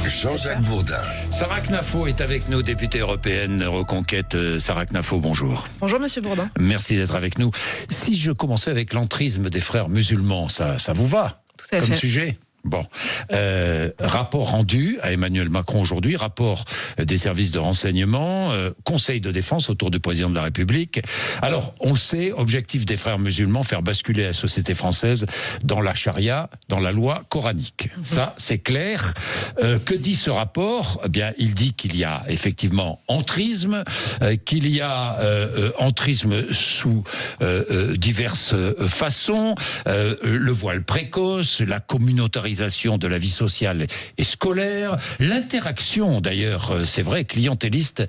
Jean-Jacques Bourdin. Sarah Knafo est avec nous, députée européenne Reconquête. Sarah Knafo, bonjour. Bonjour Monsieur Bourdin. Merci d'être avec nous. Si je commençais avec l'entrisme des frères musulmans, ça vous va Tout à comme fait. sujet? Bon, rapport rendu à Emmanuel Macron aujourd'hui, rapport des services de renseignement, conseil de défense autour du président de la République. Alors, on le sait, objectif des frères musulmans, faire basculer la société française dans la charia, dans la loi coranique. Ça, c'est clair. Que dit ce rapport? Eh bien, il dit qu'il y a effectivement entrisme, qu'il y a entrisme sous diverses façons, le voile précoce, la communautarisation de la vie sociale et scolaire, l'interaction d'ailleurs, c'est vrai, clientéliste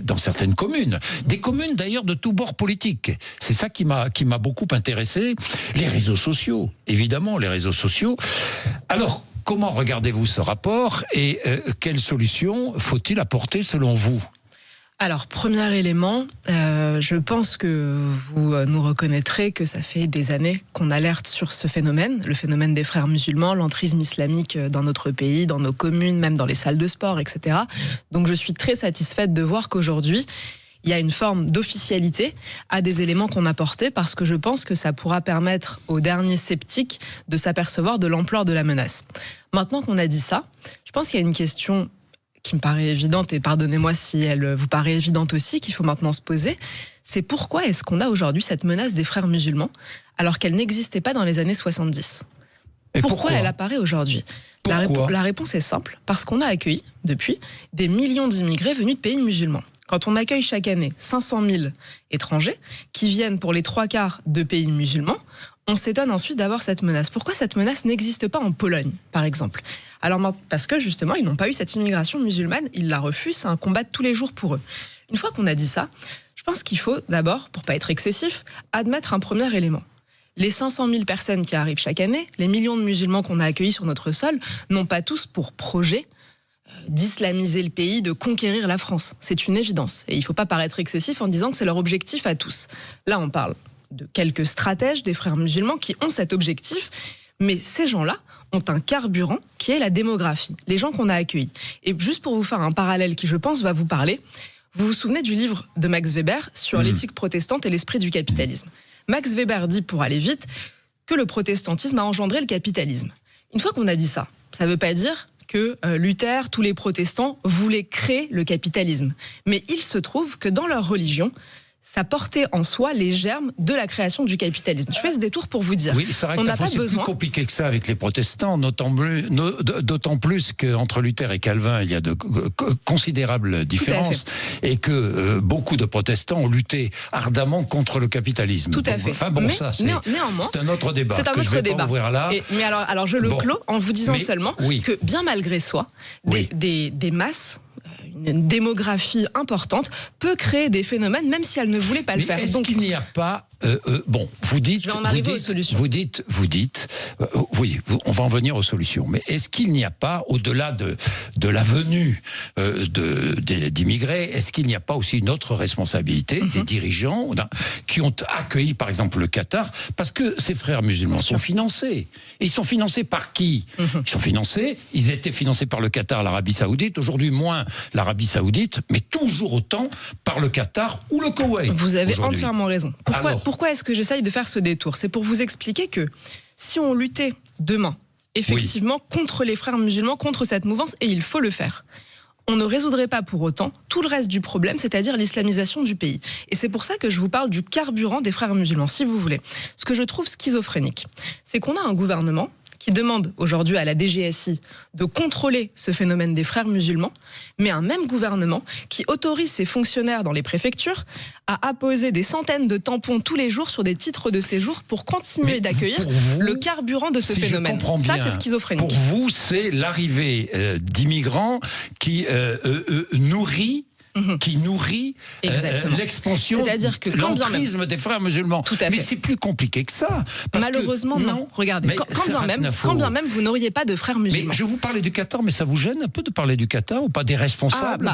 dans certaines communes. Des communes d'ailleurs de tous bords politiques. C'est ça qui m'a beaucoup intéressé. Les réseaux sociaux, évidemment, les réseaux sociaux. Alors, comment regardez-vous ce rapport et quelles solutions faut-il apporter selon vous ? Alors, premier élément, je pense que vous nous reconnaîtrez que ça fait des années qu'on alerte sur ce phénomène, le phénomène des frères musulmans, l'entrisme islamique dans notre pays, dans nos communes, même dans les salles de sport, etc. Donc je suis très satisfaite de voir qu'aujourd'hui, il y a une forme d'officialité à des éléments qu'on a portés, parce que je pense que ça pourra permettre aux derniers sceptiques de s'apercevoir de l'ampleur de la menace. Maintenant qu'on a dit ça, je pense qu'il y a une question qui me paraît évidente, et pardonnez-moi si elle vous paraît évidente aussi, qu'il faut maintenant se poser, c'est pourquoi est-ce qu'on a aujourd'hui cette menace des frères musulmans, alors qu'elle n'existait pas dans les années 70 ? Pourquoi elle apparaît aujourd'hui ? La réponse est simple, parce qu'on a accueilli, depuis, des millions d'immigrés venus de pays musulmans. Quand on accueille chaque année 500 000 étrangers, qui viennent pour les 3/4 de pays musulmans, on s'étonne ensuite d'avoir cette menace. Pourquoi cette menace n'existe pas en Pologne, par exemple ? Alors, parce que justement, ils n'ont pas eu cette immigration musulmane, ils la refusent, c'est un combat de tous les jours pour eux. Une fois qu'on a dit ça, je pense qu'il faut d'abord, pour pas être excessif, admettre un premier élément. Les 500 000 personnes qui arrivent chaque année, les millions de musulmans qu'on a accueillis sur notre sol, n'ont pas tous pour projet d'islamiser le pays, de conquérir la France. C'est une évidence. Et il ne faut pas paraître excessif en disant que c'est leur objectif à tous. Là, on parle de quelques stratèges des frères musulmans qui ont cet objectif, mais ces gens-là ont un carburant qui est la démographie, les gens qu'on a accueillis. Et juste pour vous faire un parallèle qui, je pense, va vous parler, vous vous souvenez du livre de Max Weber sur l'éthique protestante et l'esprit du capitalisme. Max Weber dit, pour aller vite, que le protestantisme a engendré le capitalisme. Une fois qu'on a dit ça, ça ne veut pas dire que Luther, tous les protestants, voulaient créer le capitalisme. Mais il se trouve que dans leur religion, ça portait en soi les germes de la création du capitalisme. Je fais ce détour pour vous dire. Oui, c'est vrai que c'est plus compliqué que ça avec les protestants, d'autant plus qu'entre Luther et Calvin, il y a de considérables différences et que beaucoup de protestants ont lutté ardemment contre le capitalisme. Tout à fait. Enfin bon, ça c'est un autre débat que je vais pas ouvrir là. Mais alors je le clos en vous disant seulement que bien malgré soi, des masses, une démographie importante peut créer des phénomènes même si elle ne voulait pas le faire. Est-ce qu'il n'y a pas bon, vous dites, on va en venir aux solutions. Mais est-ce qu'il n'y a pas, au-delà de la venue d'immigrés, est-ce qu'il n'y a pas aussi une autre responsabilité des dirigeants qui ont accueilli, par exemple, le Qatar, parce que ces frères musulmans sont financés. Et ils sont financés par qui ? Ils étaient financés par le Qatar, l'Arabie Saoudite. Aujourd'hui, moins l'Arabie Saoudite, mais toujours autant par le Qatar ou le Koweït. Vous avez entièrement raison. Pourquoi est-ce que j'essaye de faire ce détour ? C'est pour vous expliquer que si on luttait demain, effectivement, contre les frères musulmans, contre cette mouvance, et il faut le faire, on ne résoudrait pas pour autant tout le reste du problème, c'est-à-dire l'islamisation du pays. Et c'est pour ça que je vous parle du carburant des frères musulmans, si vous voulez. Ce que je trouve schizophrénique, c'est qu'on a un gouvernement qui demande aujourd'hui à la DGSI de contrôler ce phénomène des frères musulmans, mais un même gouvernement qui autorise ses fonctionnaires dans les préfectures à apposer des centaines de tampons tous les jours sur des titres de séjour pour continuer d'accueillir le carburant de ce phénomène. Ça, c'est schizophrénique. Pour vous, c'est l'arrivée d'immigrants qui nourrit l'expansion, c'est-à-dire que l'entrisme des frères musulmans. Mais c'est plus compliqué que ça. Malheureusement, non. Regardez, quand bien même vous n'auriez pas de frères musulmans. Mais je vous parlais du Qatar, mais ça vous gêne un peu de parler du Qatar ou pas des responsables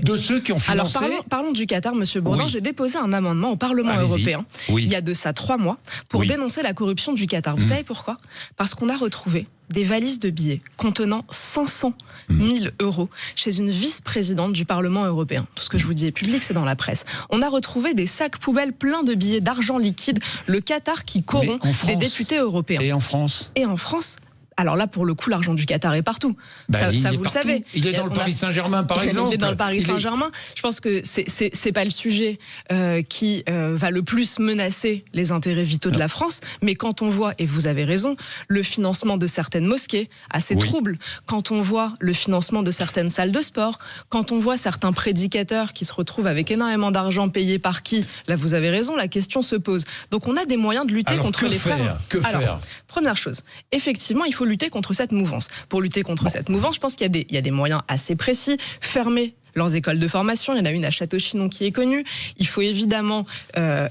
de ceux qui ont financé? Alors parlons du Qatar, Monsieur Bourdin. J'ai déposé un amendement au Parlement européen, il y a de ça 3 mois, pour dénoncer la corruption du Qatar. Vous savez pourquoi ? Parce qu'on a retrouvé des valises de billets contenant 500 000 euros chez une vice-présidente du Parlement européen. Tout ce que je vous dis est public, c'est dans la presse. On a retrouvé des sacs poubelles pleins de billets d'argent liquide, le Qatar qui corrompt des députés européens. Et en France ? Et en France ? Alors là, pour le coup, l'argent du Qatar est partout. Ça vous le savez. Il est dans le Paris Saint-Germain, par exemple. Il est dans le Paris Saint-Germain. Je pense que c'est pas le sujet qui va le plus menacer les intérêts vitaux de la France. Mais quand on voit, et vous avez raison, le financement de certaines mosquées, assez trouble. Quand on voit le financement de certaines salles de sport, quand on voit certains prédicateurs qui se retrouvent avec énormément d'argent payé par qui, là vous avez raison, la question se pose. Donc on a des moyens de lutter contre les frères. Que faire ? Première chose, effectivement, il faut lutter contre cette mouvance. Pour lutter contre cette mouvance, je pense qu'il y a des moyens assez précis. Fermer leurs écoles de formation, il y en a une à Château-Chinon qui est connue. Il faut évidemment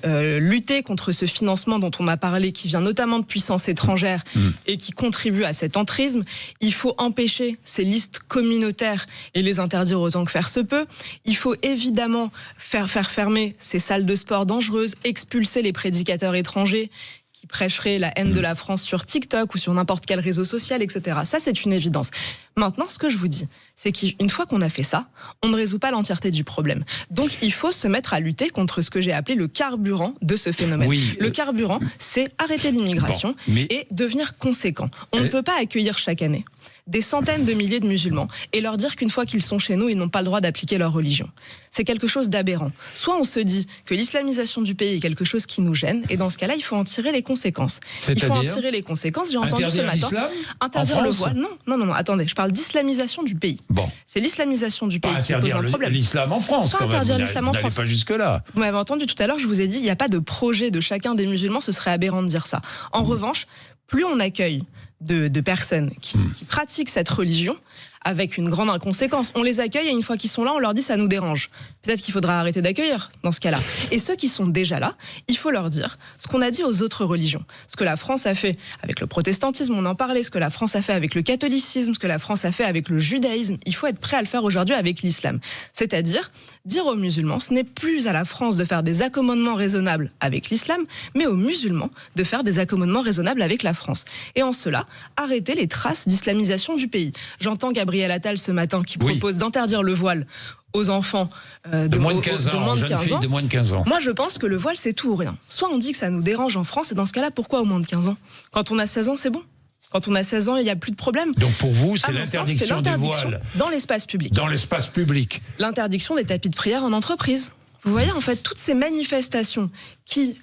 lutter contre ce financement dont on a parlé, qui vient notamment de puissances étrangères et qui contribue à cet entrisme. Il faut empêcher ces listes communautaires et les interdire autant que faire se peut. Il faut évidemment faire fermer ces salles de sport dangereuses, expulser les prédicateurs étrangers qui prêcherait la haine de la France sur TikTok ou sur n'importe quel réseau social, etc. Ça, c'est une évidence. Maintenant, ce que je vous dis, c'est qu'une fois qu'on a fait ça, on ne résout pas l'entièreté du problème. Donc, il faut se mettre à lutter contre ce que j'ai appelé le carburant de ce phénomène. Le carburant, c'est arrêter l'immigration et devenir conséquent. On ne peut pas accueillir chaque année des centaines de milliers de musulmans et leur dire qu'une fois qu'ils sont chez nous, ils n'ont pas le droit d'appliquer leur religion. C'est quelque chose d'aberrant. Soit on se dit que l'islamisation du pays est quelque chose qui nous gêne, et dans ce cas-là, il faut en tirer les conséquences. Il faut en tirer les conséquences. J'ai entendu ce matin interdire le voile. Non, attendez, je parle d'islamisation du pays. C'est l'islamisation du pays qui pose un problème. L'islam en France, pas interdire l'islam en France. Pas jusque-là. Vous m'avez entendu tout à l'heure, je vous ai dit, il n'y a pas de projet de chacun des musulmans, ce serait aberrant de dire ça. En revanche, plus on accueille de personnes qui pratiquent cette religion avec une grande inconséquence. On les accueille et une fois qu'ils sont là, on leur dit ça nous dérange. Peut-être qu'il faudra arrêter d'accueillir dans ce cas-là. Et ceux qui sont déjà là, il faut leur dire ce qu'on a dit aux autres religions. Ce que la France a fait avec le protestantisme, on en parlait, ce que la France a fait avec le catholicisme, ce que la France a fait avec le judaïsme, il faut être prêt à le faire aujourd'hui avec l'islam. C'est-à-dire dire aux musulmans, ce n'est plus à la France de faire des accommodements raisonnables avec l'islam, mais aux musulmans de faire des accommodements raisonnables avec la France. Et en cela, arrêter les traces d'islamisation du pays. J'entends Gabriel Attal ce matin qui propose d'interdire le voile aux enfants de moins de 15 ans, de moins de 15 ans. Moi, je pense que le voile, c'est tout ou rien. Soit on dit que ça nous dérange en France, et dans ce cas-là, pourquoi au moins de 15 ans ? Quand on a 16 ans, c'est bon. Quand on a 16 ans, il n'y a plus de problème. Donc pour vous, c'est l'interdiction du voile dans l'espace public. Dans l'espace public. L'interdiction des tapis de prière en entreprise. Vous voyez, en fait, toutes ces manifestations qui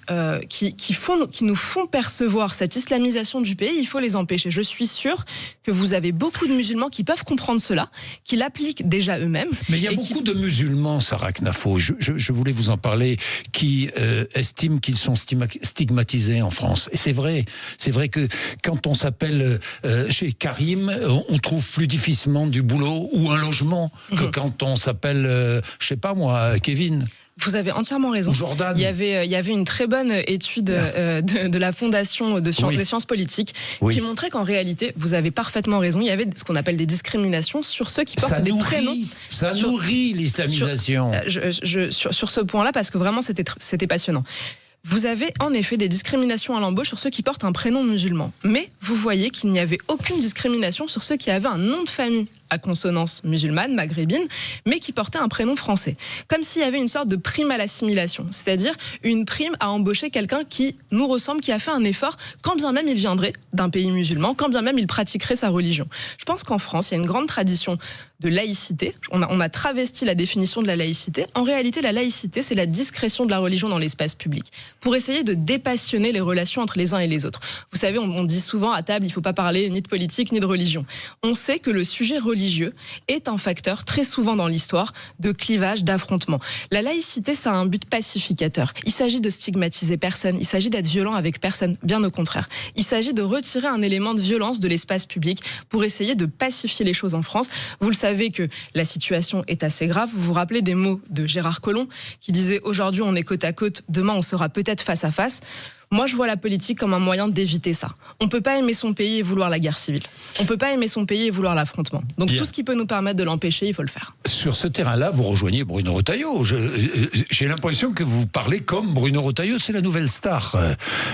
nous font percevoir cette islamisation du pays, il faut les empêcher. Je suis sûre que vous avez beaucoup de musulmans qui peuvent comprendre cela, qui l'appliquent déjà eux-mêmes. Mais il y a beaucoup de musulmans, Sarah Knafo, je voulais vous en parler, qui estiment qu'ils sont stigmatisés en France. Et c'est vrai que quand on s'appelle chez Karim, on trouve plus difficilement du boulot ou un logement que quand on s'appelle, je sais pas moi, Kevin. Vous avez entièrement raison. Jordan. Il y avait une très bonne étude de la Fondation des sciences politiques qui montrait qu'en réalité, vous avez parfaitement raison, il y avait ce qu'on appelle des discriminations sur ceux qui portent des prénoms. Ça nourrit l'islamisation. Sur ce point-là, parce que vraiment c'était passionnant. Vous avez en effet des discriminations à l'embauche sur ceux qui portent un prénom musulman. Mais vous voyez qu'il n'y avait aucune discrimination sur ceux qui avaient un nom de famille à consonance musulmane, maghrébine, mais qui portait un prénom français. Comme s'il y avait une sorte de prime à l'assimilation, c'est-à-dire une prime à embaucher quelqu'un qui nous ressemble, qui a fait un effort, quand bien même il viendrait d'un pays musulman, quand bien même il pratiquerait sa religion. Je pense qu'en France, il y a une grande tradition de laïcité. On a travesti la définition de la laïcité. En réalité, la laïcité, c'est la discrétion de la religion dans l'espace public, pour essayer de dépassionner les relations entre les uns et les autres. Vous savez, on dit souvent à table, il ne faut pas parler ni de politique ni de religion. On sait que le sujet religieux est un facteur très souvent dans l'histoire de clivage, d'affrontement. La laïcité, ça a un but pacificateur. Il s'agit de stigmatiser personne, il s'agit d'être violent avec personne, bien au contraire. Il s'agit de retirer un élément de violence de l'espace public pour essayer de pacifier les choses en France. Vous le savez que la situation est assez grave. Vous vous rappelez des mots de Gérard Collomb qui disait « Aujourd'hui, on est côte à côte, demain, on sera peut-être face à face ». Moi, je vois la politique comme un moyen d'éviter ça. On ne peut pas aimer son pays et vouloir la guerre civile. On ne peut pas aimer son pays et vouloir l'affrontement. Donc tout ce qui peut nous permettre de l'empêcher, il faut le faire. Sur ce terrain-là, vous rejoignez Bruno Retailleau. J'ai l'impression que vous parlez comme Bruno Retailleau. C'est la nouvelle star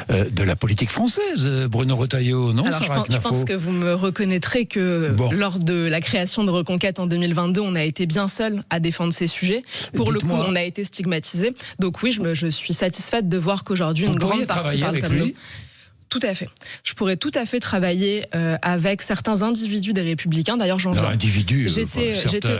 de la politique française, Bruno Retailleau, non? Alors je pense que vous me reconnaîtrez que lors de la création de Reconquête en 2022, on a été bien seul à défendre ces sujets. Pour le coup, on a été stigmatisé. Donc oui, je suis satisfaite de voir qu'aujourd'hui une grande partie parle comme nous. Tout à fait. Je pourrais tout à fait travailler avec certains individus des Républicains. D'ailleurs, j'en viens. Individus,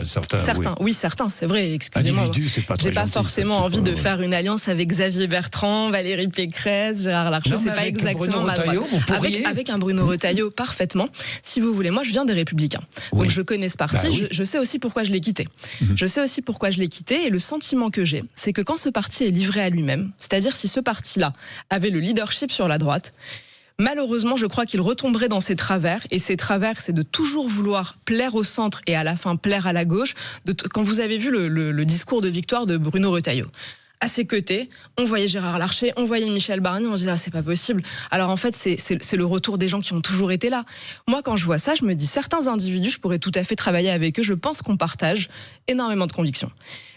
certains. Oui, certains, c'est vrai. Excusez-moi. J'ai pas forcément envie de faire une alliance avec Xavier Bertrand, Valérie Pécresse, Gérard Larcher. C'est pas exactement ma droite. Avec un Bruno Retailleau, parfaitement. Si vous voulez, moi, je viens des Républicains. Donc, je connais ce parti. Je sais aussi pourquoi je l'ai quitté. Je sais aussi pourquoi je l'ai quitté. Et le sentiment que j'ai, c'est que quand ce parti est livré à lui-même, c'est-à-dire si ce parti-là avait le leadership sur la droite, malheureusement, je crois qu'il retomberait dans ses travers. Et ses travers, c'est de toujours vouloir plaire au centre et à la fin plaire à la gauche. Quand vous avez vu le discours de victoire de Bruno Retailleau, à ses côtés, on voyait Gérard Larcher, on voyait Michel Barnier, on se disait c'est pas possible. Alors en fait, c'est le retour des gens qui ont toujours été là. Moi, quand je vois ça, je me dis certains individus, je pourrais tout à fait travailler avec eux. Je pense qu'on partage énormément de convictions.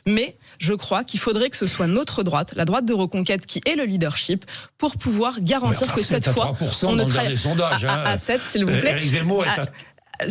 Mais je crois qu'il faudrait que ce soit notre droite, la droite de Reconquête, qui ait le leadership pour pouvoir garantir que cette fois, on ne travaille à 7, s'il vous plaît. Éric Zemmour est à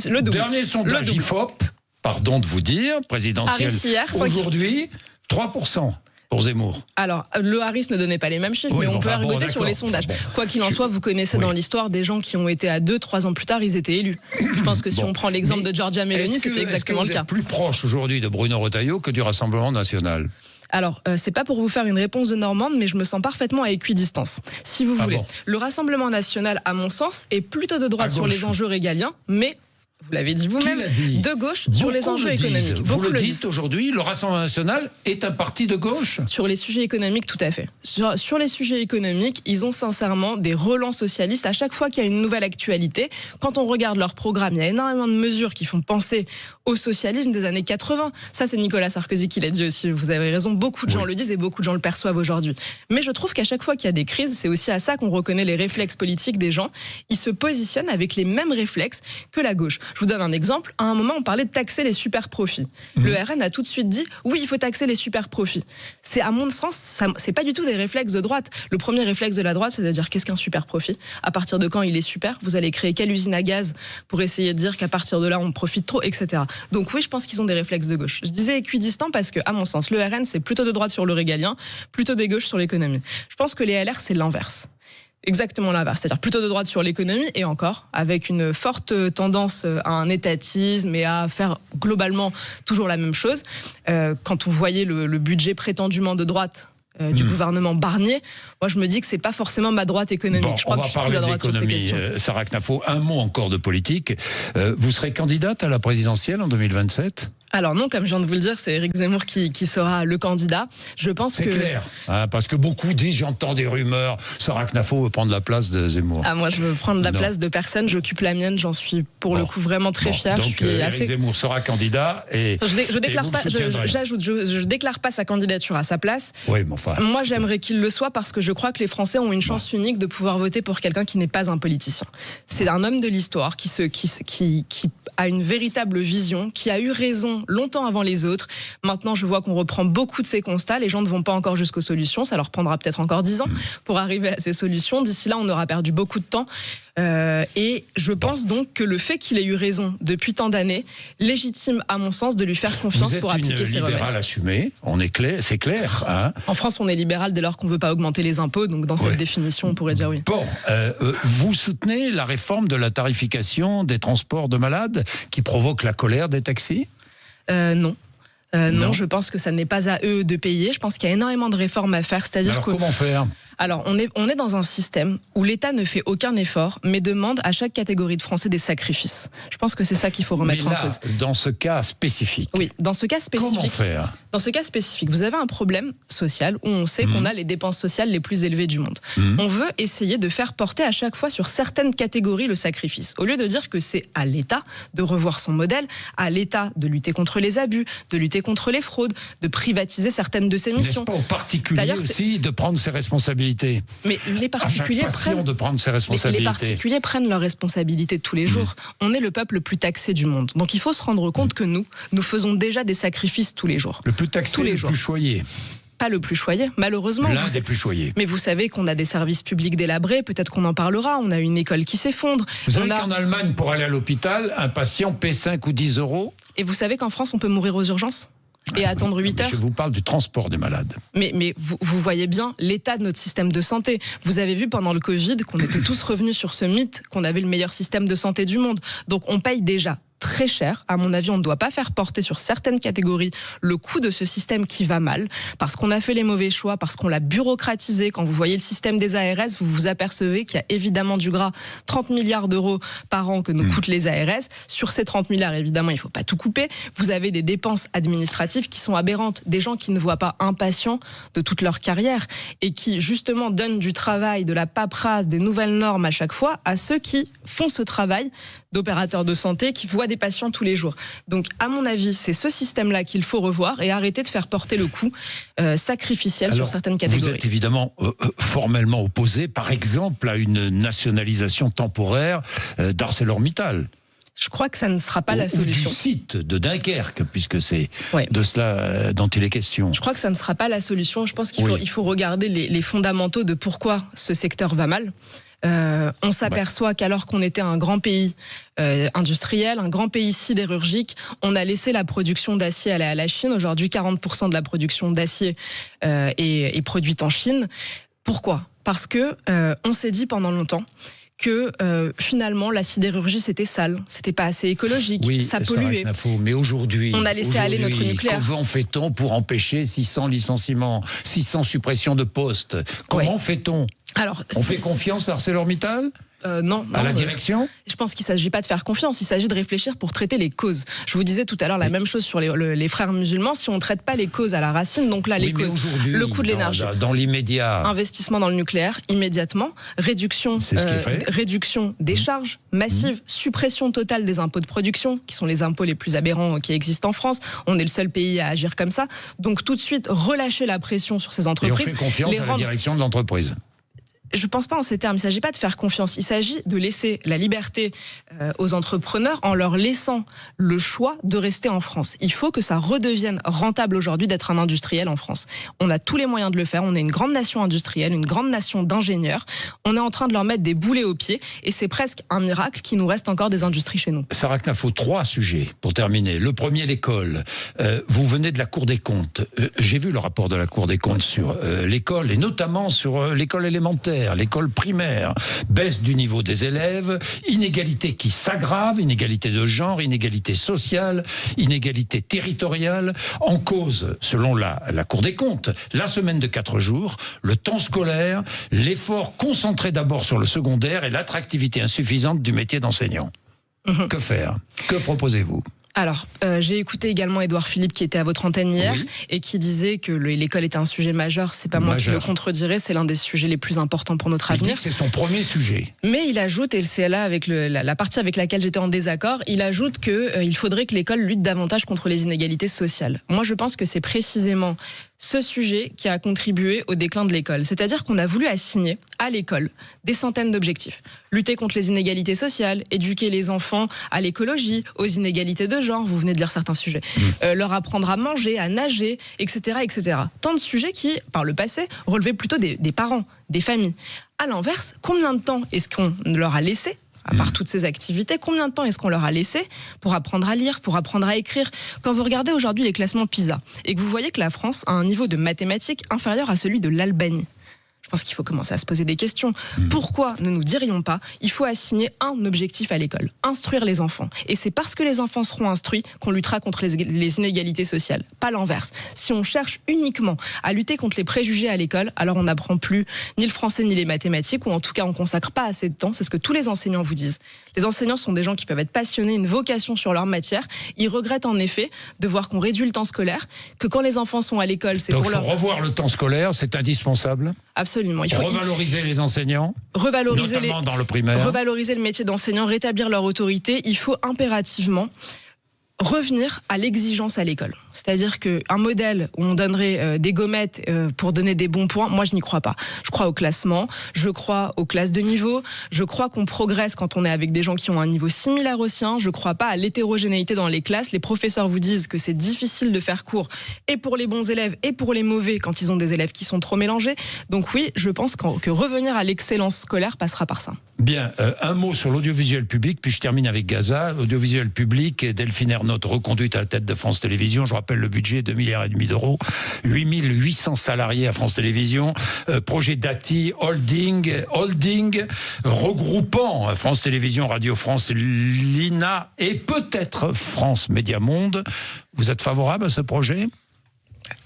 le double. Dernier sondage IFOP, pardon de vous dire, présidentiel aujourd'hui, 3%. Pour Zemmour. Alors, le Harris ne donnait pas les mêmes chiffres, mais on peut argoter sur les sondages. Quoi qu'il en soit, vous connaissez dans l'histoire des gens qui ont été à 2-3 ans plus tard, ils étaient élus. Je pense que si on prend l'exemple de Giorgia Meloni, c'était exactement le cas. Est-ce que vous êtes plus proche aujourd'hui de Bruno Retailleau que du Rassemblement national ? Alors, c'est pas pour vous faire une réponse de Normande, mais je me sens parfaitement à équidistance. Si vous voulez, le Rassemblement national, à mon sens, est plutôt de droite sur les enjeux régaliens, mais vous l'avez dit vous-même, de gauche sur les enjeux économiques. Vous le dites aujourd'hui, le Rassemblement national est un parti de gauche ? Sur les sujets économiques, tout à fait. Sur les sujets économiques, ils ont sincèrement des relents socialistes. À chaque fois qu'il y a une nouvelle actualité, quand on regarde leur programme, il y a énormément de mesures qui font penser au socialisme des années 80. Ça, c'est Nicolas Sarkozy qui l'a dit aussi. Vous avez raison, beaucoup de gens le disent et beaucoup de gens le perçoivent aujourd'hui. Mais je trouve qu'à chaque fois qu'il y a des crises, c'est aussi à ça qu'on reconnaît les réflexes politiques des gens. Ils se positionnent avec les mêmes réflexes que la gauche. Je vous donne un exemple. À un moment, on parlait de taxer les super profits. Le RN a tout de suite dit oui, il faut taxer les super profits. C'est, à mon sens, c'est pas du tout des réflexes de droite. Le premier réflexe de la droite, c'est de dire qu'est-ce qu'un super profit ? À partir de quand il est super ? Vous allez créer quelle usine à gaz pour essayer de dire qu'à partir de là, on profite trop, etc. Donc oui, je pense qu'ils ont des réflexes de gauche. Je disais équidistant parce que, à mon sens, le RN, c'est plutôt de droite sur le régalien, plutôt des gauches sur l'économie. Je pense que les LR, c'est l'inverse. Exactement l'inverse, c'est-à-dire plutôt de droite sur l'économie et encore avec une forte tendance à un étatisme et à faire globalement toujours la même chose. Quand on voyait le budget prétendument de droite du gouvernement Barnier, moi je me dis que c'est pas forcément ma droite économique. Bon, je crois on va parler d'économie. Sarah Knafo, un mot encore de politique. Vous serez candidate à la présidentielle en 2027 ? Alors non, comme je viens de vous le dire, c'est Éric Zemmour qui sera le candidat. Je pense que c'est clair, hein, parce que beaucoup disent, j'entends des rumeurs, Sarah Knafo veut prendre la place de Zemmour. Ah, moi je veux prendre la place de personne, j'occupe la mienne, j'en suis pour le coup vraiment très fière. Donc Éric Zemmour sera candidat et je déclare pas, j'ajoute, je déclare pas sa candidature à sa place. Oui, mais enfin. Moi j'aimerais qu'il le soit parce que je crois que les Français ont une chance unique de pouvoir voter pour quelqu'un qui n'est pas un politicien. C'est un homme de l'histoire qui a une véritable vision, qui a eu raison longtemps avant les autres. Maintenant, je vois qu'on reprend beaucoup de ces constats. Les gens ne vont pas encore jusqu'aux solutions. Ça leur prendra peut-être encore 10 ans pour arriver à ces solutions. D'ici là, on aura perdu beaucoup de temps. Et je pense donc que le fait qu'il ait eu raison depuis tant d'années légitime, à mon sens, de lui faire confiance pour appliquer ses remèdes. Vous êtes une libérale assumée, c'est clair. Hein. En France, on est libéral dès lors qu'on ne veut pas augmenter les impôts. Donc dans cette définition, on pourrait dire oui. Bon, vous soutenez la réforme de la tarification des transports de malades qui provoque la colère des taxis ? Non. Non, je pense que ça n'est pas à eux de payer. Je pense qu'il y a énormément de réformes à faire. C'est-à-dire comment faire ? Alors, on est dans un système où l'État ne fait aucun effort, mais demande à chaque catégorie de Français des sacrifices. Je pense que c'est ça qu'il faut remettre en cause. Dans ce cas spécifique. Oui, dans ce cas spécifique. Comment faire ? Dans ce cas spécifique, vous avez un problème social où on sait qu'on a les dépenses sociales les plus élevées du monde. On veut essayer de faire porter à chaque fois sur certaines catégories le sacrifice. Au lieu de dire que c'est à l'État de revoir son modèle, à l'État de lutter contre les abus, de lutter contre les fraudes, de privatiser certaines de ses missions. N'est-ce pas aux particuliers aussi de prendre ses responsabilités responsabilités. Mais les particuliers à chaque patient de prendre ses responsabilités. Les particuliers prennent leurs responsabilités tous les jours. On est le peuple le plus taxé du monde. Donc il faut se rendre compte que nous faisons déjà des sacrifices tous les jours. Le plus taxé, le plus choyé. Pas le plus choyé, malheureusement. L'un des plus choyés. Mais vous savez qu'on a des services publics délabrés, peut-être qu'on en parlera, on a une école qui s'effondre. Vous savez qu'en Allemagne, pour aller à l'hôpital, un patient paie 5 ou 10 euros. Et vous savez qu'en France, on peut mourir aux urgences et attendre 8 heures. Je vous parle du transport des malades. Mais vous voyez bien l'état de notre système de santé. Vous avez vu pendant le Covid qu'on était tous revenus sur ce mythe qu'on avait le meilleur système de santé du monde. Donc on paye déjà très cher. À mon avis, on ne doit pas faire porter sur certaines catégories le coût de ce système qui va mal, parce qu'on a fait les mauvais choix, parce qu'on l'a bureaucratisé. Quand vous voyez le système des ARS, vous vous apercevez qu'il y a évidemment du gras. 30 milliards d'euros par an que nous coûtent les ARS. Sur ces 30 milliards, évidemment, il ne faut pas tout couper. Vous avez des dépenses administratives qui sont aberrantes. Des gens qui ne voient pas un patient de toute leur carrière et qui, justement, donnent du travail, de la paperasse, des nouvelles normes à chaque fois à ceux qui font ce travail d'opérateurs de santé, qui voient des patients tous les jours. Donc, à mon avis, c'est ce système-là qu'il faut revoir et arrêter de faire porter le coût sacrificiel sur certaines catégories. Vous êtes évidemment formellement opposé, par exemple, à une nationalisation temporaire d'ArcelorMittal. Je crois que ça ne sera pas la solution. Ou du site de Dunkerque, puisque c'est de cela dont il est question. Je crois que ça ne sera pas la solution. Je pense qu'il faut regarder les fondamentaux de pourquoi ce secteur va mal. On s'aperçoit qu'alors qu'on était un grand pays industriel, un grand pays sidérurgique, on a laissé la production d'acier aller à la Chine. Aujourd'hui, 40% de la production d'acier est produite en Chine. Pourquoi ? Parce que on s'est dit pendant longtemps que finalement la sidérurgie c'était sale, c'était pas assez écologique, ça polluait. Mais aujourd'hui, on a laissé aller notre nucléaire. Comment fait-on pour empêcher 600 licenciements, 600 suppressions de postes ? Comment fait-on ? Alors, on fait confiance à ArcelorMittal ? Non. À la direction ? Je pense qu'il ne s'agit pas de faire confiance, il s'agit de réfléchir pour traiter les causes. Je vous disais tout à l'heure la même chose sur les frères musulmans. Si on ne traite pas les causes à la racine, donc là, les causes, le coût de l'énergie. Dans l'immédiat. Investissement dans le nucléaire, immédiatement. Réduction des charges massives. Suppression totale des impôts de production, qui sont les impôts les plus aberrants qui existent en France. On est le seul pays à agir comme ça. Donc tout de suite, relâcher la pression sur ces entreprises. Et on fait confiance à la direction de l'entreprise. Je ne pense pas en ces termes. Il ne s'agit pas de faire confiance. Il s'agit de laisser la liberté aux entrepreneurs en leur laissant le choix de rester en France. Il faut que ça redevienne rentable aujourd'hui d'être un industriel en France. On a tous les moyens de le faire. On est une grande nation industrielle, une grande nation d'ingénieurs. On est en train de leur mettre des boulets aux pieds et c'est presque un miracle qu'il nous reste encore des industries chez nous. Sarah Knafo, 3 sujets pour terminer. Le premier, l'école. Vous venez de la Cour des comptes. J'ai vu le rapport de la Cour des comptes sur l'école et notamment sur l'école élémentaire. L'école primaire, baisse du niveau des élèves, inégalité qui s'aggrave, inégalité de genre, inégalité sociale, inégalité territoriale, en cause, selon la Cour des comptes, la semaine de 4 jours, le temps scolaire, l'effort concentré d'abord sur le secondaire et l'attractivité insuffisante du métier d'enseignant. Que faire ? Que proposez-vous ? Alors, j'ai écouté également Édouard Philippe qui était à votre antenne hier et qui disait que l'école était un sujet majeur. C'est pas moi qui le contredirais, c'est l'un des sujets les plus importants pour notre avenir. Il dit que c'est son premier sujet. Mais il ajoute, et c'est là avec la partie avec laquelle j'étais en désaccord, il ajoute qu'il faudrait que l'école lutte davantage contre les inégalités sociales. Moi, je pense que c'est précisément ce sujet qui a contribué au déclin de l'école. C'est-à-dire qu'on a voulu assigner à l'école des centaines d'objectifs. Lutter contre les inégalités sociales, éduquer les enfants à l'écologie, aux inégalités de genre, vous venez de lire certains sujets, leur apprendre à manger, à nager, etc., etc. Tant de sujets qui, par le passé, relevaient plutôt des parents, des familles. À l'inverse, combien de temps est-ce qu'on leur a laissé ? À part toutes ces activités, combien de temps est-ce qu'on leur a laissé pour apprendre à lire, pour apprendre à écrire ? Quand vous regardez aujourd'hui les classements PISA et que vous voyez que la France a un niveau de mathématiques inférieur à celui de l'Albanie, je pense qu'il faut commencer à se poser des questions. Pourquoi ne nous dirions pas, il faut assigner un objectif à l'école, instruire les enfants. Et c'est parce que les enfants seront instruits qu'on luttera contre les inégalités sociales, pas l'inverse. Si on cherche uniquement à lutter contre les préjugés à l'école, alors on n'apprend plus ni le français ni les mathématiques, ou en tout cas on ne consacre pas assez de temps, c'est ce que tous les enseignants vous disent. Les enseignants sont des gens qui peuvent être passionnés, une vocation sur leur matière. Ils regrettent en effet de voir qu'on réduit le temps scolaire, que quand les enfants sont à l'école, c'est pour leur... Donc il faut revoir le temps scolaire, c'est indispensable. Absolument. Il faut revaloriser les enseignants, notamment dans le primaire. Revaloriser le métier d'enseignant, rétablir leur autorité. Il faut impérativement revenir à l'exigence à l'école. C'est-à-dire qu'un modèle où on donnerait des gommettes pour donner des bons points, moi je n'y crois pas. Je crois au classement, je crois aux classes de niveau, je crois qu'on progresse quand on est avec des gens qui ont un niveau similaire au sien, je crois pas à l'hétérogénéité dans les classes. Les professeurs vous disent que c'est difficile de faire cours et pour les bons élèves et pour les mauvais quand ils ont des élèves qui sont trop mélangés. Donc oui, je pense que revenir à l'excellence scolaire passera par ça. Bien, un mot sur l'audiovisuel public, puis je termine avec Gaza. L'audiovisuel public, Delphine Ernotte reconduite à la tête de France Télévisions. Je rappelle le budget, 2,5 milliards d'euros, 8800 salariés à France Télévisions, projet Dati, holding regroupant France Télévisions, Radio France, l'INA et peut-être France Média Monde. Vous êtes favorable à ce projet ?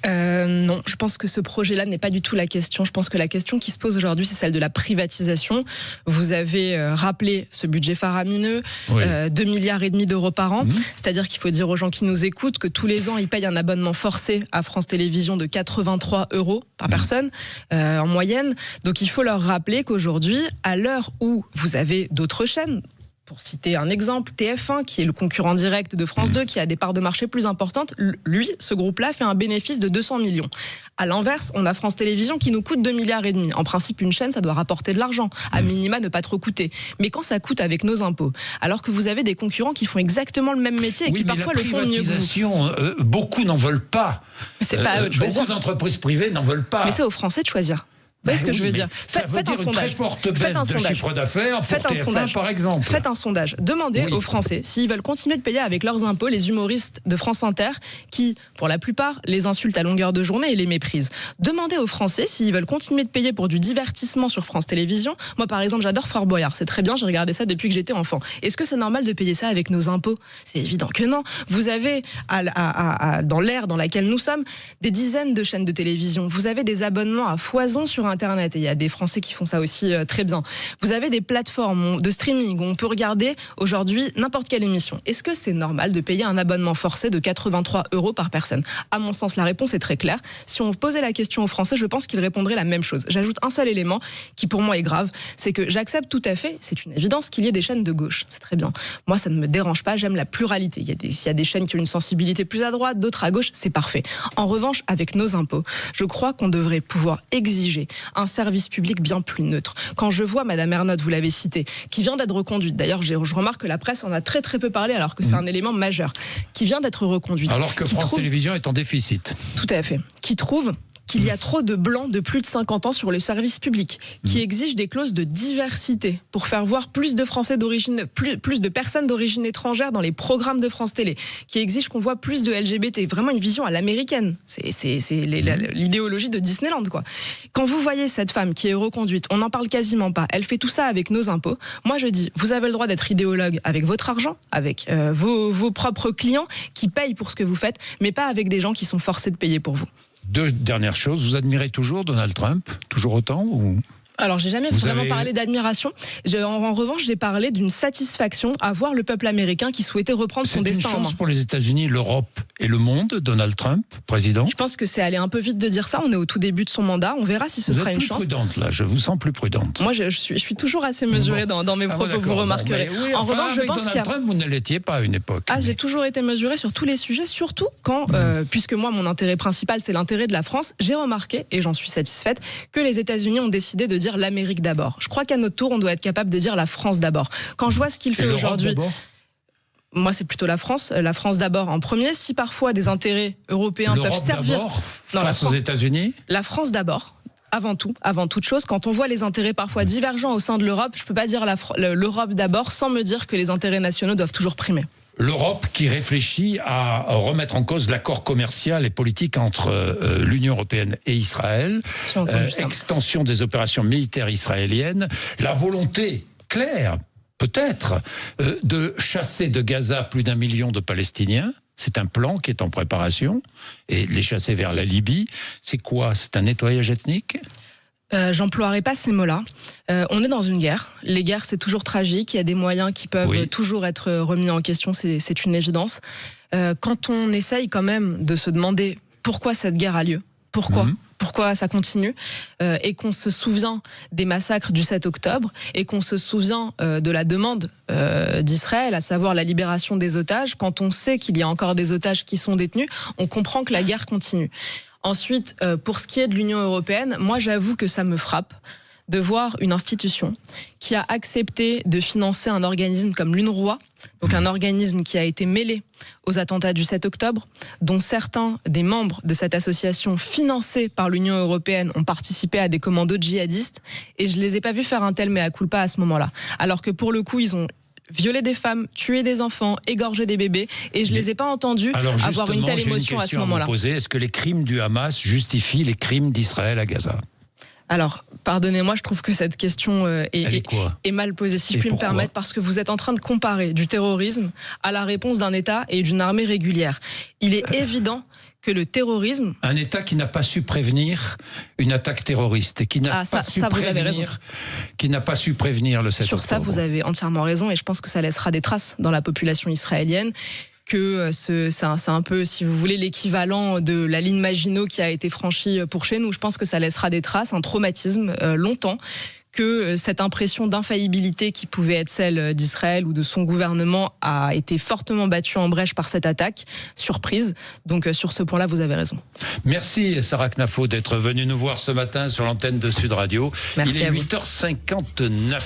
Non, je pense que ce projet-là n'est pas du tout la question. Je pense que la question qui se pose aujourd'hui, c'est celle de la privatisation. Vous avez rappelé ce budget faramineux, oui. 2,5 milliards d'euros par an. C'est-à-dire qu'il faut dire aux gens qui nous écoutent que tous les ans, ils payent un abonnement forcé à France Télévisions de 83 € par personne, en moyenne. Donc il faut leur rappeler qu'aujourd'hui, à l'heure où vous avez d'autres chaînes, pour citer un exemple, TF1, qui est le concurrent direct de France 2, qui a des parts de marché plus importantes, lui, ce groupe-là, fait un bénéfice de 200 millions. À l'inverse, on a France Télévisions qui nous coûte 2,5 milliards. En principe, une chaîne, ça doit rapporter de l'argent, à minima ne pas trop coûter. Mais quand ça coûte avec nos impôts, alors que vous avez des concurrents qui font exactement le même métier et qui parfois le font mieux que vous. Beaucoup n'en veulent pas. C'est pas à eux de choisir. Beaucoup d'entreprises privées n'en veulent pas. Mais c'est aux Français de choisir. Vous voyez ce que je veux dire ? Faites un sondage. Très forte baisse de chiffre d'affaires pour TF1, par exemple. Faites un sondage. Demandez aux Français s'ils veulent continuer de payer avec leurs impôts les humoristes de France Inter qui, pour la plupart, les insultent à longueur de journée et les méprisent. Demandez aux Français s'ils veulent continuer de payer pour du divertissement sur France Télévisions. Moi, par exemple, j'adore Fort Boyard. C'est très bien, j'ai regardé ça depuis que j'étais enfant. Est-ce que c'est normal de payer ça avec nos impôts ? C'est évident que non. Vous avez, dans l'ère dans laquelle nous sommes, des dizaines de chaînes de télévision. Vous avez des abonnements à foison sur Internet. Et il y a des Français qui font ça aussi très bien. Vous avez des plateformes de streaming où on peut regarder aujourd'hui n'importe quelle émission. Est-ce que c'est normal de payer un abonnement forcé de 83 € par personne ? À mon sens, la réponse est très claire. Si on posait la question aux Français, je pense qu'ils répondraient la même chose. J'ajoute un seul élément qui pour moi est grave, c'est que j'accepte tout à fait, c'est une évidence, qu'il y ait des chaînes de gauche. C'est très bien. Moi, ça ne me dérange pas, j'aime la pluralité. S'il y a des chaînes qui ont une sensibilité plus à droite, d'autres à gauche, c'est parfait. En revanche, avec nos impôts, je crois qu'on devrait pouvoir exiger un service public bien plus neutre. Quand je vois Madame Ernotte, vous l'avez citée, qui vient d'être reconduite, d'ailleurs je remarque que la presse en a très très peu parlé alors que c'est un élément majeur, qui vient d'être reconduite. Alors que France Télévisions est en déficit. Tout à fait. Qui trouve qu'il y a trop de blancs de plus de 50 ans sur le service public, qui exige des clauses de diversité pour faire voir plus de Français d'origine, plus de personnes d'origine étrangère dans les programmes de France Télé, qui exige qu'on voit plus de LGBT, vraiment une vision à l'américaine. C'est l'idéologie de Disneyland, quoi. Quand vous voyez cette femme qui est reconduite, on n'en parle quasiment pas, elle fait tout ça avec nos impôts. Moi je dis, vous avez le droit d'être idéologue avec votre argent, avec vos propres clients qui payent pour ce que vous faites, mais pas avec des gens qui sont forcés de payer pour vous. Deux dernières choses. Vous admirez toujours Donald Trump ? Toujours autant ou... Alors, j'ai jamais vraiment parlé d'admiration. En revanche, j'ai parlé d'une satisfaction à voir le peuple américain qui souhaitait reprendre son destin en main. C'est une chance pour les États-Unis, l'Europe et le monde, Donald Trump, président ? Je pense que c'est allé un peu vite de dire ça. On est au tout début de son mandat. On verra si ce sera une chance. Vous êtes plus prudente, là. Je vous sens plus prudente. Moi, je suis toujours assez mesurée dans mes propos, vous remarquerez. Oui, en revanche, je pense Donald Trump, vous ne l'étiez pas à une époque. J'ai toujours été mesurée sur tous les sujets, surtout quand, puisque moi, mon intérêt principal, c'est l'intérêt de la France, j'ai remarqué, et j'en suis satisfaite, que les États-Unis ont décidé de dire l'Amérique d'abord. Je crois qu'à notre tour, on doit être capable de dire la France d'abord. Quand je vois ce qu'il fait aujourd'hui... Moi, c'est plutôt la France d'abord en premier. Si parfois des intérêts européens peuvent servir... Face aux États-Unis ? La France d'abord. Avant toute chose, quand on voit les intérêts parfois divergents au sein de l'Europe, je ne peux pas dire l'Europe d'abord sans me dire que les intérêts nationaux doivent toujours primer. L'Europe qui réfléchit à remettre en cause l'accord commercial et politique entre l'Union européenne et Israël, extension des opérations militaires israéliennes, la volonté claire, peut-être, de chasser de Gaza plus d'1 million de Palestiniens. C'est un plan qui est en préparation, et les chasser vers la Libye. C'est quoi ? C'est un nettoyage ethnique ? J'emploierai pas ces mots-là. On est dans une guerre. Les guerres, c'est toujours tragique. Il y a des moyens qui peuvent toujours être remis en question. C'est une évidence. Quand on essaye quand même de se demander pourquoi cette guerre a lieu, pourquoi ? pourquoi ça continue, et qu'on se souvient des massacres du 7 octobre, et qu'on se souvient de la demande d'Israël, à savoir la libération des otages. Quand on sait qu'il y a encore des otages qui sont détenus, on comprend que la guerre continue. Ensuite, pour ce qui est de l'Union européenne, moi j'avoue que ça me frappe de voir une institution qui a accepté de financer un organisme comme l'UNRWA, donc un organisme qui a été mêlé aux attentats du 7 octobre, dont certains des membres de cette association financés par l'Union européenne ont participé à des commandos djihadistes, et je ne les ai pas vus faire un tel mea culpa à ce moment-là. Alors que pour le coup, ils ont violé des femmes, tué des enfants, égorgé des bébés, et je ne les ai pas entendus avoir une telle émotion à ce moment-là. Est-ce que les crimes du Hamas justifient les crimes d'Israël à Gaza ? Alors, pardonnez-moi, je trouve que cette question est mal posée, si je puis me permettre, parce que vous êtes en train de comparer du terrorisme à la réponse d'un État et d'une armée régulière. Il est évident que le terrorisme... Un État qui n'a pas su prévenir une attaque terroriste et qui n'a pas su prévenir le 7 octobre. Sur ça, vous avez entièrement raison, et je pense que ça laissera des traces dans la population israélienne. Que c'est un peu, si vous voulez, l'équivalent de la ligne Maginot qui a été franchie pour chez nous. Je pense que ça laissera des traces, un traumatisme longtemps, que cette impression d'infaillibilité qui pouvait être celle d'Israël ou de son gouvernement a été fortement battue en brèche par cette attaque surprise. Donc sur ce point-là, vous avez raison. Merci Sarah Knafo d'être venue nous voir ce matin sur l'antenne de Sud Radio. Merci. Il est 8h59.